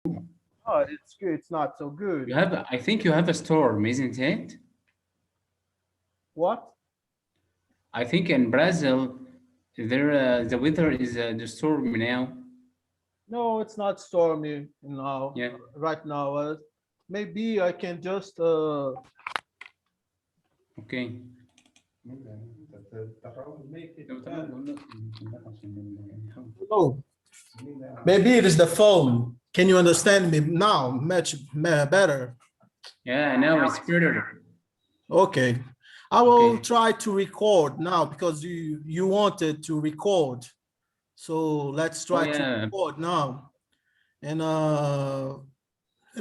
Oh, it's good. It's not so good. You have, I think you have a storm, isn't it? What? I think in Brazil, there the weather is the storm now. No, it's not stormy now. Yeah. Right now, maybe I can just Okay. make it لو تمام better. بقول لك عشان No, maybe it is the phone. Can you understand me now? Much better. Yeah, now it's better. Okay. I will Okay. try to record now because you wanted to record. So let's Oh try to yeah. record now. And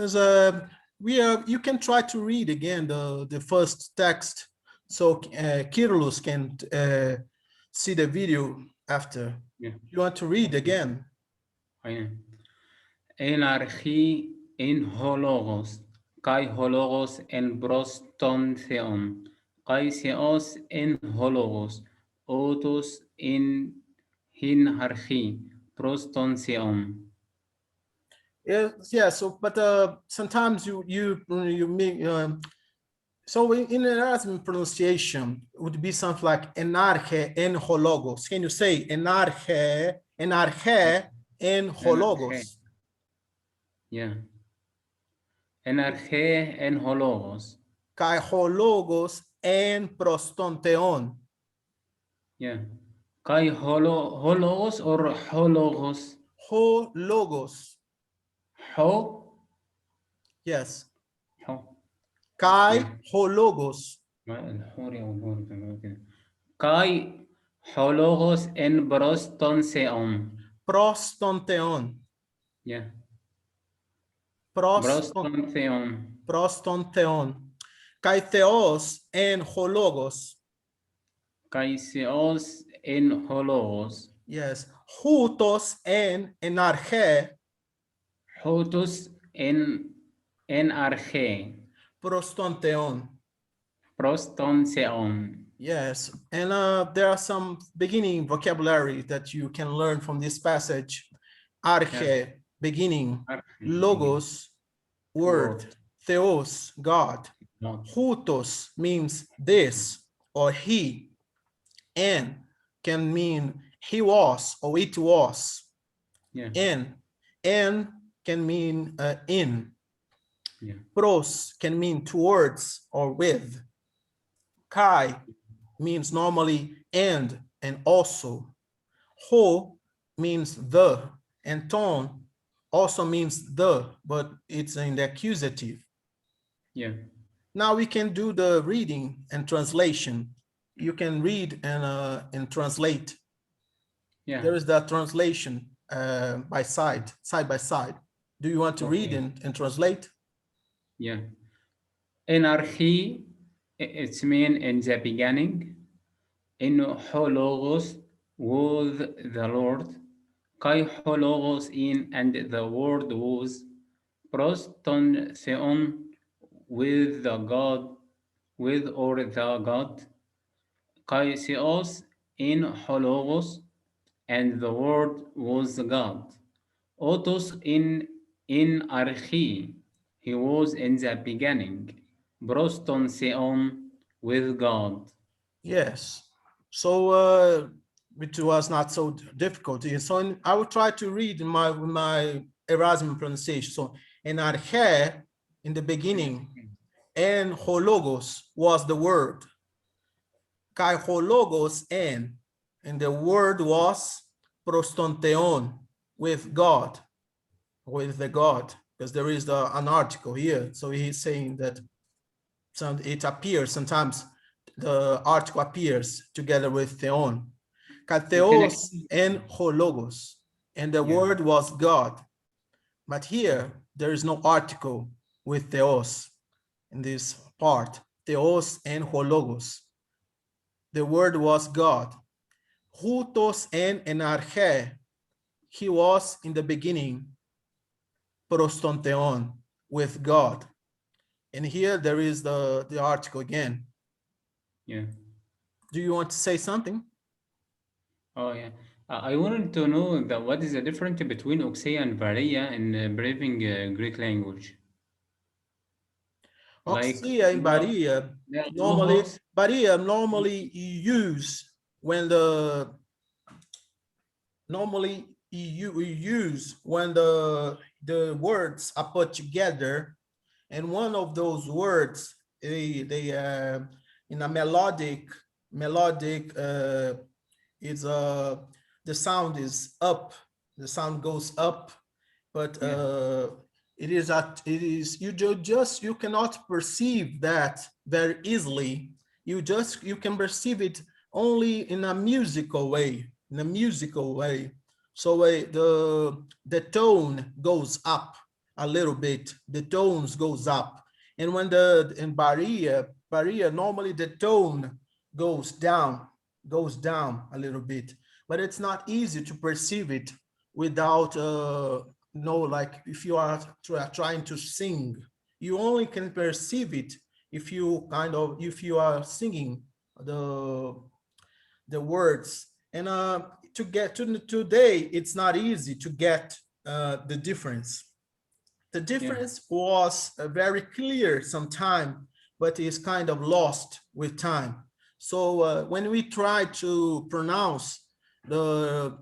as a we are you can try to read again the first text so Kyrillos can see the video after. Yeah. You want to read Okay. again? Oh, yeah. Enarchy in hologos, kai hologos en broston theon, kai theos en hologos, otos in hinarchy, proston theon. Yeah. So, but sometimes you mean so in Erasmus pronunciation it would be something like enarche en hologos. Can you say enarche en Enarchy. hologos? Yeah. Enarchy en hologos. Kai hologos en prostonteon. Yeah. Kai hologos or hologos? Hologos. Ho? Yes. Ho. Kai Yeah. hologos. الحوري أو الهوري كمان كده. كاي حولوغوس إن بروستون سيون. Prostonteon. Yeah. Proston, Broston Theon. prostonteon. Kai theos en hologos. Kaisios in hologos. Yes. Hutos en enarche. Hotus in arche. Prostonteon. Proston Seon. Yes. And there are some beginning vocabulary that you can learn from this passage. Arche, Yeah. beginning. Begin. Logos, word. Word. Theos, God. Not. Hutos means this or he, and can mean he was or it was. Yeah. And can mean in. Yeah. Pros can mean towards or with. Kai means normally and also. Ho means the, and ton also means the, but it's in the accusative. Yeah. Now we can do the reading and translation. You can read and translate. Yeah. There is that translation by side by side. Do you want to read Okay. and translate? Yeah. Anarchy, it's mean in the beginning. In hologos was the Lord. Kai hologos in and the word was proston theon with the God, with or the God. Kai theos in hologos and the word was God. Otos in archi, he was in the beginning. Proston theon with God. Yes. So it was not so difficult. So I will try to read my Erasmus pronunciation. So in arche, in the beginning, and hologos was the word. Kai hologos and the word was prostonteon, with God, with the God, because there is an article here. So he's saying that it appears sometimes the article appears together with theon. You can Katheos actually, and hologos, and the yeah, word was God. But here there is no article with theos in this part. Theos and hologos. The word was God. Hutos and enarche. He was in the beginning, prostonteon, with God. And here there is the article again. yeah. Do you want to say something? Oh, yeah. I wanted to know that what is the difference between Oxia and Varia in Braving Greek language? Like, Oxia and you have Baria, normally, logos. Baria normally you use when the normally you use when the words are put together, and one of those words they in a melodic is the sound is up, the sound goes up, but Yeah, it is you cannot perceive that very easily. You can perceive it only in a musical way, so the tone goes up a little bit, the tones goes up, and when the in Baria normally the tone goes down a little bit, but it's not easy to perceive it without like if you are trying to sing, you only can perceive it if you are singing the words, and to get to today it's not easy to get the difference. The yeah, difference was very clear sometime, but is kind of lost with time. So when we try to pronounce the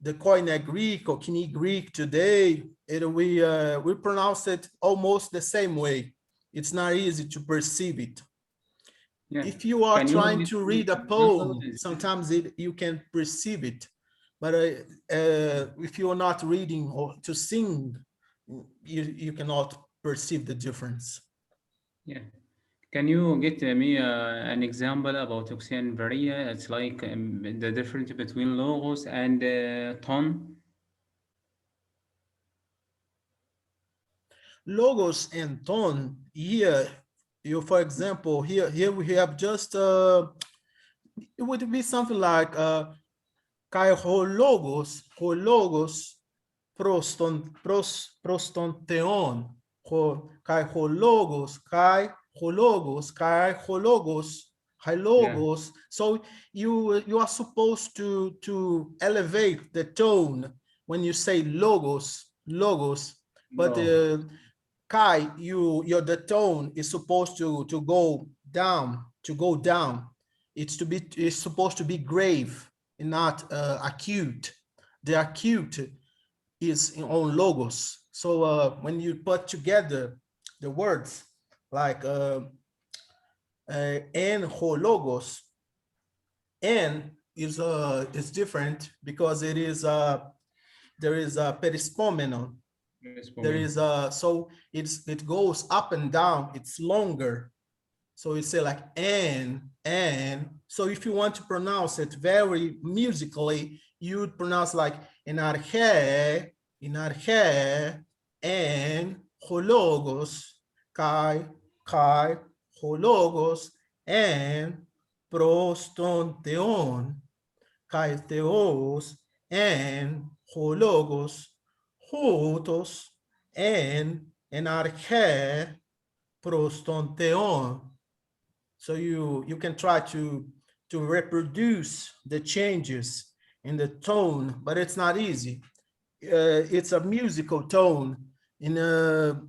Koine Greek or Kini Greek today, we pronounce it almost the same way. It's not easy to perceive it. yeah. If you are Can you trying give to me read a examples? poem, sometimes you can perceive it, but if you are not reading or to sing, you cannot perceive the difference. Yeah. Can you get me an example about Oxia and Varia? It's like the difference between logos and tone. Logos and tone here, for example, here we have just it would be something like kai ho logos prostonteon, kai ho logos, hi Yeah. logos. So you are supposed to elevate the tone when you say logos, but No. kai the tone is supposed to go down. It's supposed to be grave and not acute. The acute is on logos. So when you put together the words like en ho logos, en is different because there is a perispomenon. There is a so it goes up and down. It's longer. So you say like and. So if you want to pronounce it very musically, you would pronounce like inarche, and hologos, kai, hologos, and prostonteon, kai theos, and hologos, hutos, and enarche, prostonteon. So you can try to reproduce the changes in the tone, but it's not easy. It's a musical tone.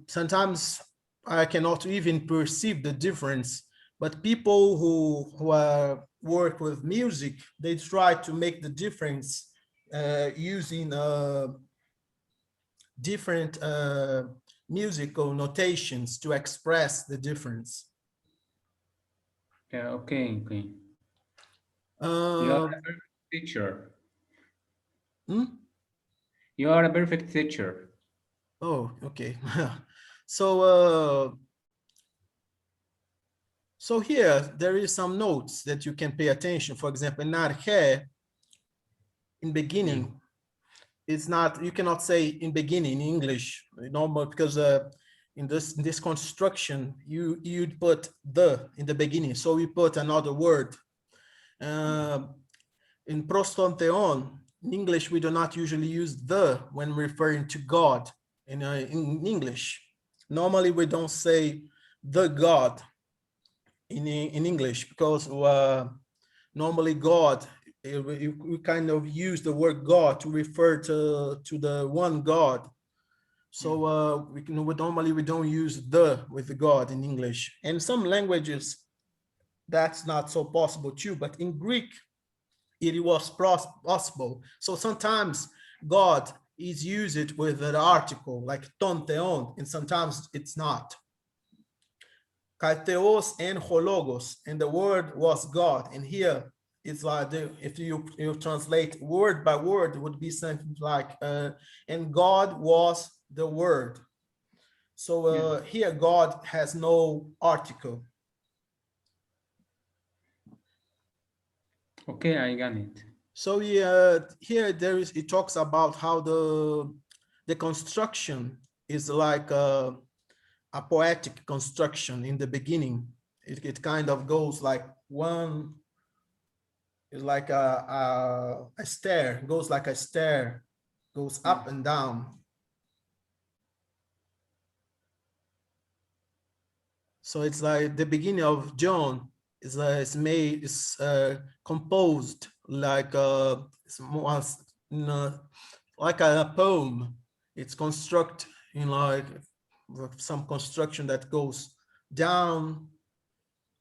Sometimes I cannot even perceive the difference. But people who work with music, they try to make the difference using different musical notations to express the difference. Yeah, okay, okay. You are Uh, a perfect teacher. hmm? You are a perfect teacher. Oh, okay. So so here there is some notes that you can pay attention. For example, narhe in Yeah. beginning, it's not, you cannot say in beginning in English normal, because in this construction you'd put the in the beginning, so we put another word. In prostonteon in English, we do not usually use the when referring to God. In English, normally we don't say the God in English, because normally God we kind of use the word God to refer to the one God. So we normally don't use the with the God in English. In some languages, that's not so possible too, but in Greek, it was possible. So sometimes God is used with an article like ton theon, and sometimes it's not. Kai theos and hologos, and the word was God. And here it's like if you translate word by word, it would be something like and God was the word. So here God has no article. Okay, I got it. So here it talks about how the construction is like a poetic construction in the beginning. It kind of goes like one is like a stair, goes like a stair, goes up and down. So it's like the beginning of John is composed like like a poem. It's constructed in like some construction that goes down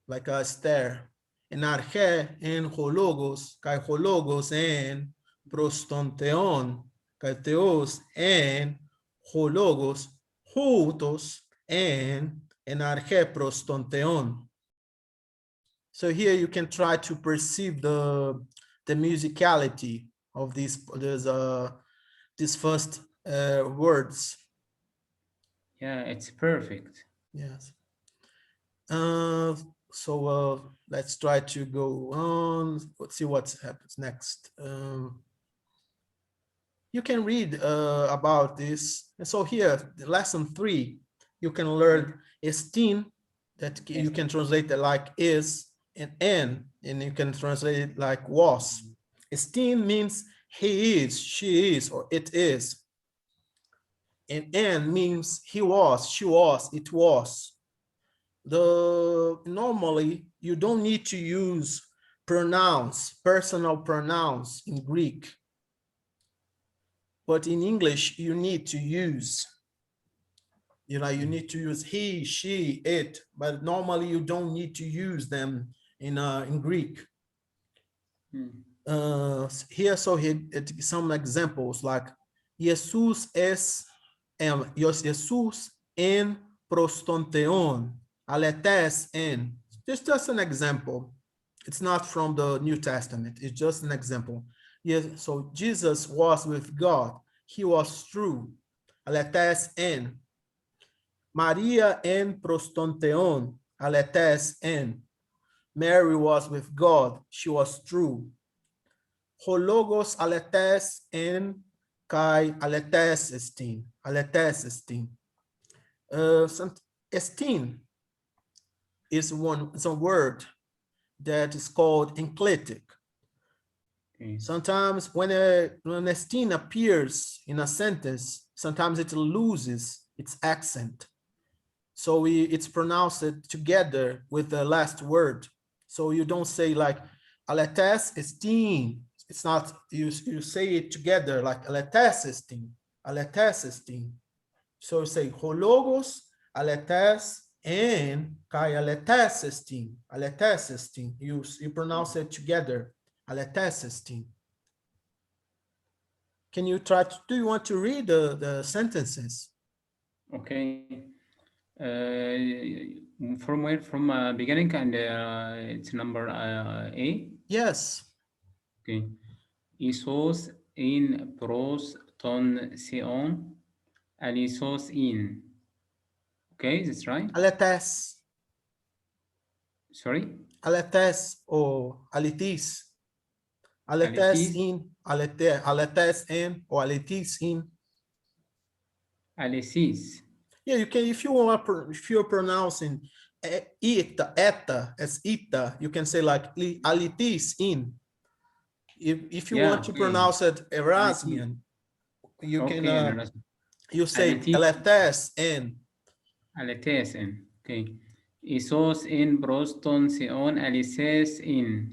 like a stair. En arche en hologos, kai hologos en prostonteon, kai theos en hologos, hutos en arche prostonteon. So here you can try to perceive the musicality of these first words. Yeah, it's perfect. Yes. So let's try to go on. Let's see what happens next. You can read about this. And so here, lesson 3, you can learn esteem, that you can translate it like is, and you can translate it like was. Esteem means he is, she is, or it is. And means he was, she was, it was. Normally you don't need to use pronouns, personal pronouns in Greek, but in English you need to use, you need to use he, she, it, but normally you don't need to use them in Greek. Here, so some examples like Jesus es Jesus en prostonteon, aletes en. Just an example. It's not from the New Testament. It's just an example. Yes, so Jesus was with God. He was true. Aletes en. Maria en prostonteon, aletes en. Mary was with God. She was true. Hologos aletes en kai aletes estin. Aletes estin. Estin is a word that is called enclitic. Okay. Sometimes when estin appears in a sentence, sometimes it loses its accent. So it's pronounced together with the last word. So you don't say like aletes estin. It's not, you say it together like aletes estin, aletes estin. So you say hologos aletes en kai aletes estin, aletes estin. You pronounce it together, aletes estin. Can you try to, do you want to read the sentences? Okay. From where? From beginning, and it's number A? Yes. Okay. Isos in pros ton seon, alisos in. Okay, that's right? Aletes. Sorry? Aletes or alitis. Aletes in, aletes en, or alitis in. Alesis. Yeah, you can, if you're pronouncing ita, eta as ita, you can say like alitis in. If you want to pronounce it Erasmian, you can you say aletes en. Aletes en. Okay. Isos in proston seon alises in.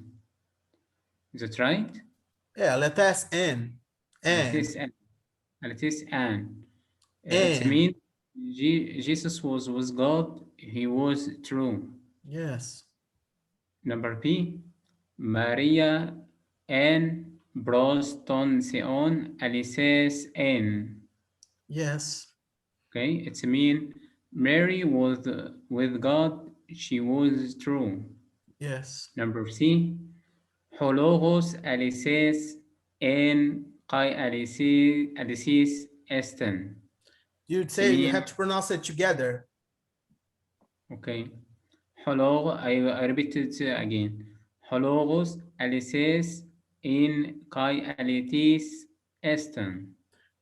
Is that right? Yeah, let's N. Aletheis And, and Aletheis and. It and, means Jesus was with God. He was true. yes, Number B, Maria en bros ton seon alices en. yes, Okay, it's mean Mary was with God. She was true. yes. Number C, Hologos alices en kai alices esten. You'd It's say you mean have to pronounce it together. okay. Holog, I repeat it again. Hologos alices in kai alitis esten.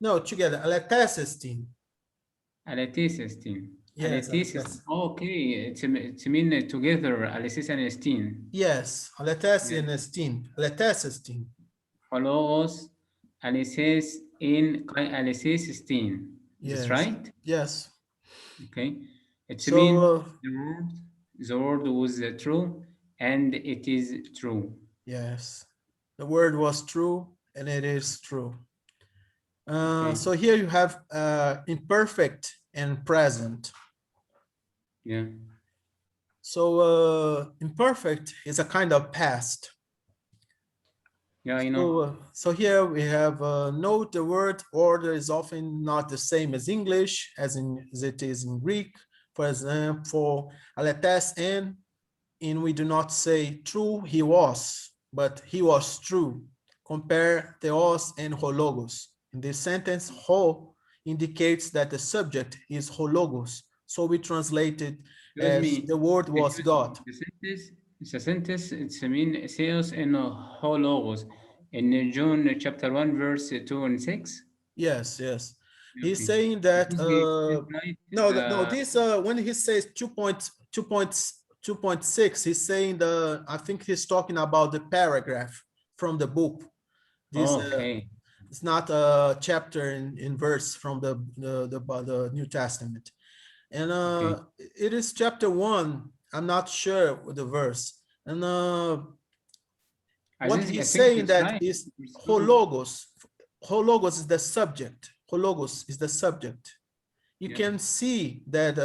No, together. Aletacystine. Alitis estin. Yes, Alitis is okay. It's mean together alicis and estin. yes, Yeah. aletacystine. Aletacystine. Hologos alices in kai alicis estin. Is this Yes, right? yes. Okay. It's So, mean the word was true and it is true. yes, the word was true and it is true. Okay. So here you have imperfect and present. Yeah. So imperfect is a kind of past. Yeah, I know. So here we have note the word order is often not the same as English as it is in Greek. For example, for aletes and we do not say true he was, but he was true. Compare theos and hologos. In this sentence, ho indicates that the subject is hologos. So we translate it Excuse as me. the word was Excuse me. God. The sentence, it's mean theos in hologos. In John chapter 1, verse 2 and 6. Yes, yes. He's Okay. saying that Because he said right, no, this when he says 2.6, he's saying I think he's talking about the paragraph from the book. This okay. it's not a chapter in verse from the New Testament. And Okay. it is chapter 1. I'm not sure with the verse. And what I he's think saying it's that right. is It's true. hologos. Hologos is the subject. Hologos is the subject. You Yeah. can see that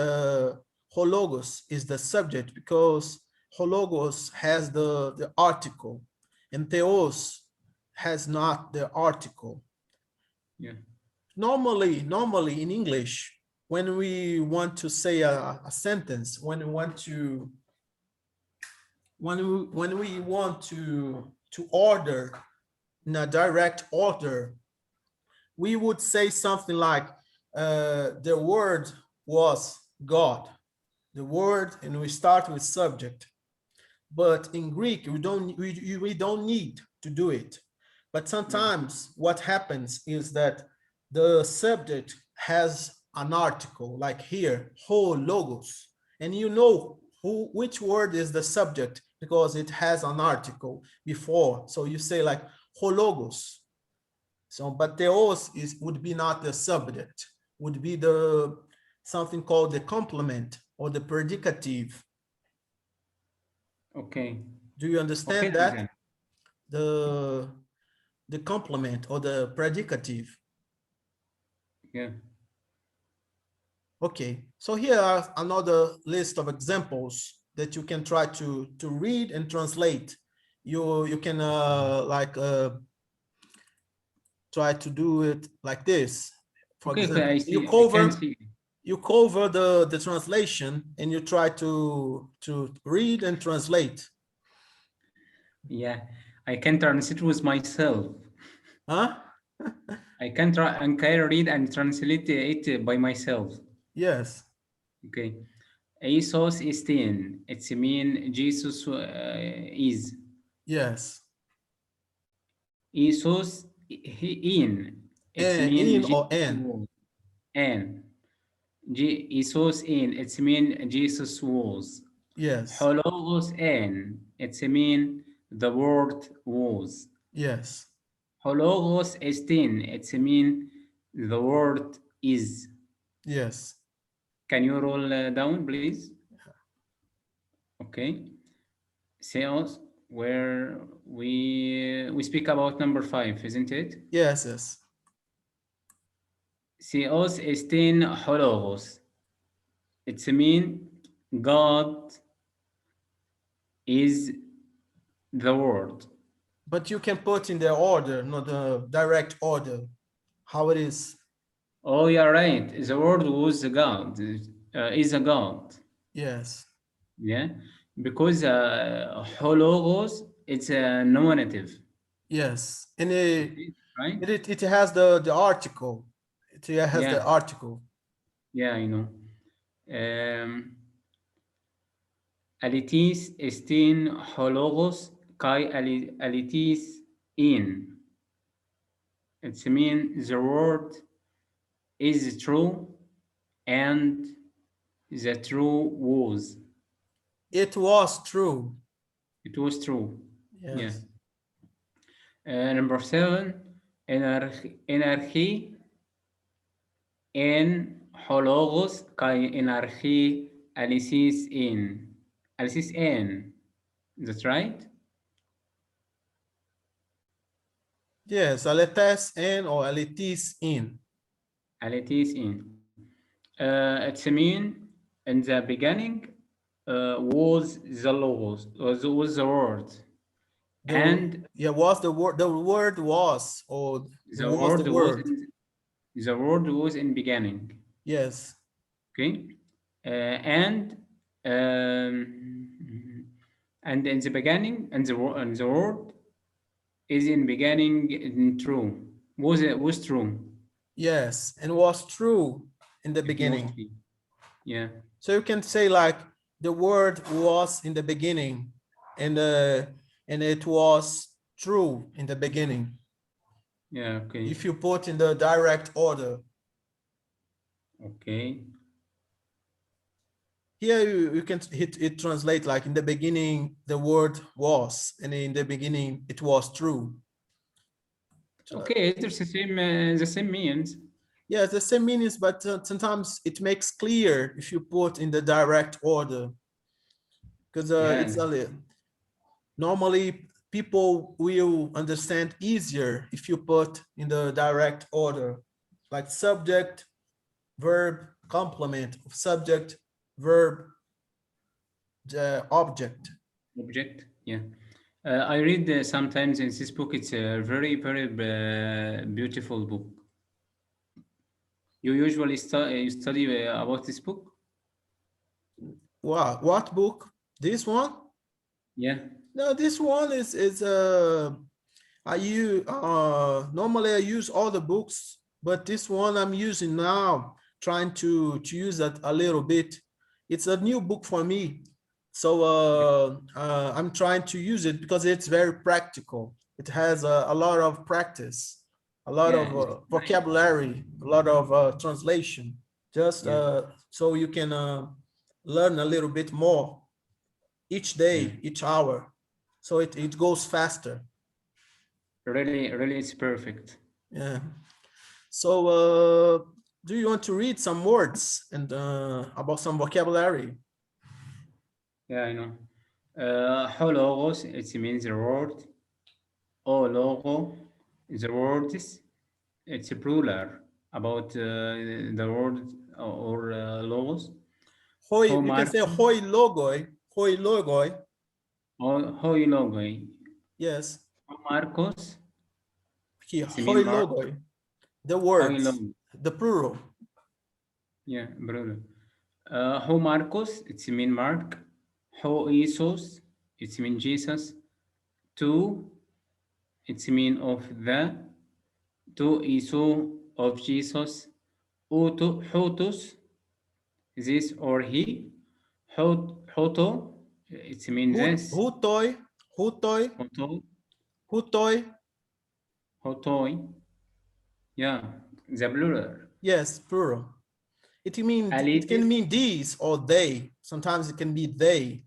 hologos is the subject because hologos has the article and theos has not the article. Yeah. Normally in English, when we want to say a sentence, when we want to order in a direct order, we would say something like the word was God. The word, and we start with subject. But in Greek, we don't need to do it. But sometimes what happens is that the subject has an article, like here, whole logos, and you know which word is the subject because it has an article before. So you say like hologos. So, but theos would be not the subject, would be the something called the complement or the predicative. Okay. Do you Okay, understand Alexander. that? The complement or the predicative. Yeah. Okay, so here are another list of examples that you can try to read and translate. You can try to do it like this. For Okay, okay, example, I see. I can see. you cover the translation and you try to read and translate. Yeah, I can translate with myself. Huh? I can try and can read and translate it by myself. Yes, Okay. Jesus is 10. It's mean Jesus is. yes. Jesus he in. It's And mean in Jesus or and. was. And Jesus in. It's mean Jesus was. Yes, Hologos in. It's mean the word was. yes, Hologos estin. It's mean the word is. yes. Can you roll down, please? Okay. Theos where we speak about number 5, isn't it? Yes, yes. Theos estin hologos. It's mean God is the word. But you can put in the order, not the direct order, how it is. Oh, you're right. The word was a God, is a God. Yes, Yeah, because hologos it's a nominative. yes. And Right? it has the article. It has Yeah, the article. yeah, I know. Um, Alitis estin hologos kai alitis in. It's mean the word is true and the true was. It was true. It was true. Yeah. Yes. Number 7, energy en hologos kai energy alisis in. Alisis en. That's right? Yes, aletes in or aletis in. Alitis in. It's mean in the beginning was the logos, was the word. And Yeah, was the word was, or the was the word was word. the word was in beginning. Yes. Okay, and and in the beginning, and the word is in beginning in true. Was true. Yes, and was true in the It beginning. mostly. Yeah. So you can say like the word was in the beginning, and it was true in the beginning. Yeah. Okay. If you put in the direct order. Okay. Here you can it translate like in the beginning the word was, and in the beginning it was true. Okay. There's the same means. Yeah, the same meanings, but sometimes it makes clear if you put in the direct order, because it's Yeah. a normally people will understand easier if you put in the direct order, like subject, verb, complement of subject, verb, the object. Object. Yeah. I read sometimes in this book. It's a very very beautiful book. You usually study about this book. Wow, what book? This one? Yeah. No, this one is I use normally I use all the books, but this one I'm using now, trying to use that a little bit. It's a new book for me, so I'm trying to use it because it's very practical. It has a lot of practice, a lot Yeah. of vocabulary, a lot of translation, just Yeah. so you can learn a little bit more each Yeah. day, each hour, so it goes faster. Really, really, it's perfect. Yeah. So, do you want to read some words and about some vocabulary? Yeah, I know. Hologos, it means the word. O logo, the words. It's a plural about the word or logos. Hoi, Ho you can say Marco, hoi logoi, hoi logoi. hoi logoi. Yes, Ho Marcos, here, it's mean hoi Mark. logoi, the Hoi words, logo. the plural. Yeah, plural. Ho Marcos, it's mean Mark. Ho Isos, it's mean Jesus. Two, it's mean of the. To Isu of Jesus. Utu, Hutus, this or he. Huto, it means this. Hutoi, hutoi, Huto, hutoi. hutoi. Yeah, the plural. Yes, plural. It can Alitis, mean these or they. Sometimes it can be they.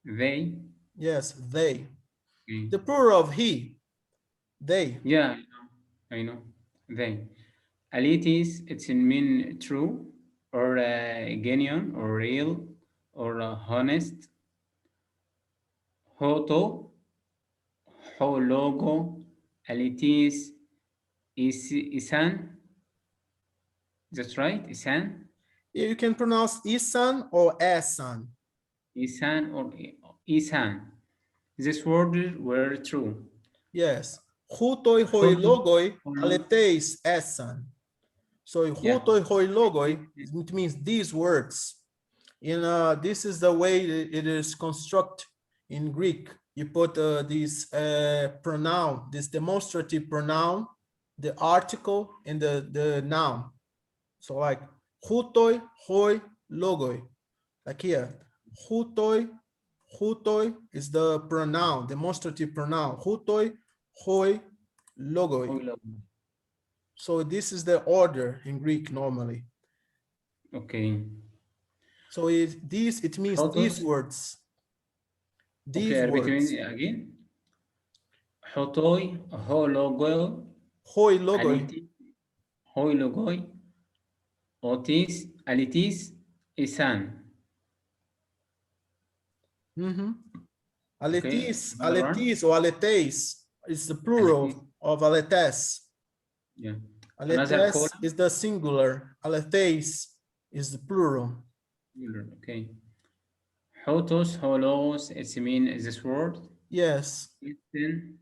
they. Yes, they. Okay. The plural of he, they. Yeah, I know. They. Alitis, it's in mean true or genuine or real or honest. Hoto, ho logo alitis isan. That's right, isan, You can pronounce Isan or Asan. isan or isan. These words were true. Yes. Hutoi hoi Hoto, logoi holo- aleteis Asan. So yeah. hutoi hoi logoi, it means these words. This is the way it is constructed in Greek. You put this pronoun, this demonstrative pronoun, the article, and the noun. So like hutoi hoi logoi. Like here, hutoi is the pronoun, demonstrative pronoun. Hutoi hoi logoi. Holo. So this is the order in Greek normally. Okay. So it means these Hotos. words. Okay, These I repeat words. it again. Hotoi, hologoi, Hoi logoi. aliti, hoilogoi, otis, alitis, isan. Okay, another one. Aletis or aletes is the Alitis, plural of aletes. yeah. Another Aletes column. is the singular. Aletes is the plural. Okay. Hotos, hologos, it's mean this word. Yes. Esten,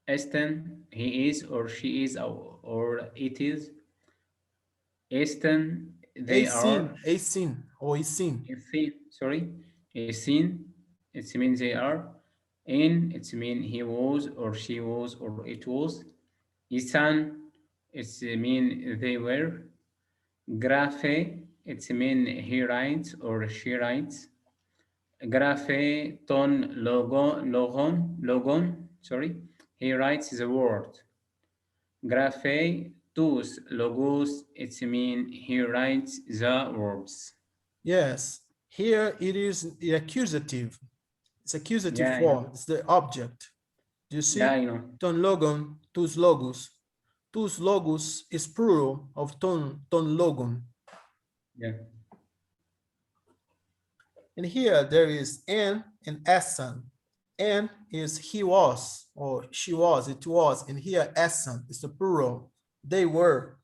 esten, he is or she is or it is. Esten, they are. Asin or isin. Esin, sorry. Esin, it means they are. In, it mean he was or she was or it was. Isan, it's mean they were. Graphe, it's mean he writes or she writes. Graphe ton logon, sorry, he writes the word. Graphe tus logos, it's mean he writes the words. Yes. Here it is the accusative. It's accusative Yeah, I know. form. It's the object. Do you Yeah, see? I know. Ton logon, tus logos. Tus logos is plural of ton logon. Yeah. And here there is an and esan. An is he was or she was, it was. And here esan is the plural. They were.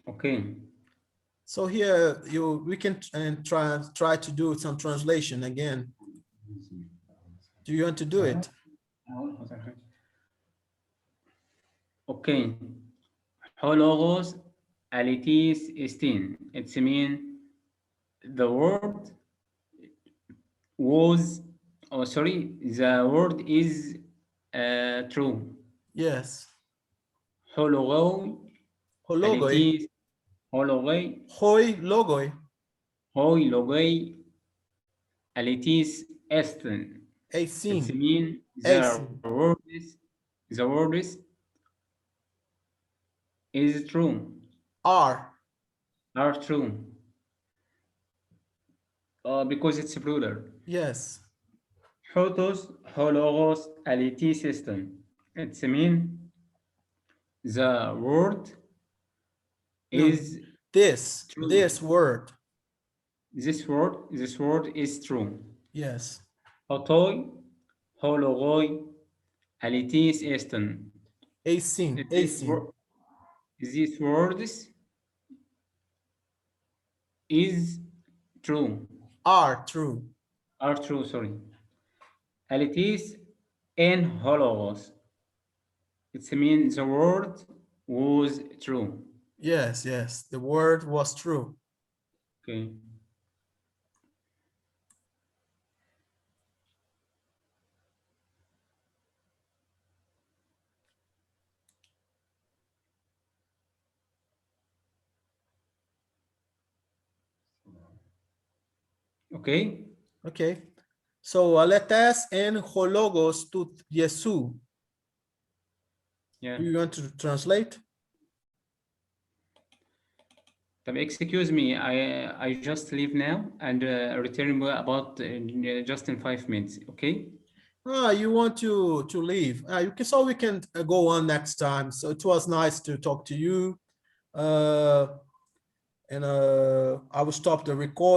Okay. So here we can try to do some translation again. Do you want to do it? Okay. Hologos alitis estin. It's mean the word was, oh sorry, the word is true. Yes. Hologoi Hologoi. alitis hologoi Hoi logoi. hoi logoi alitis estin. It's Asin. mean Asin. the word is true. Are. Are true. Because it's plural. Yes. Hotos, hologos, aliti system. It's mean the word No, is true. this word. This word is true. Yes. Hotoi, hologoi, alitis eston. Asin. This Asin. word, these words is true. Are true. Are true, sorry. Alitis and hologos. It means the word was true. Yes, yes. The word was true. Okay. Okay. Okay. So aletes and hologos to Yesu. Yeah. Do you want to translate? Excuse me, I just leave now and return about just in 5 minutes. Okay. You want to leave? You can, so we can go on next time. So it was nice to talk to you. And I will stop the record.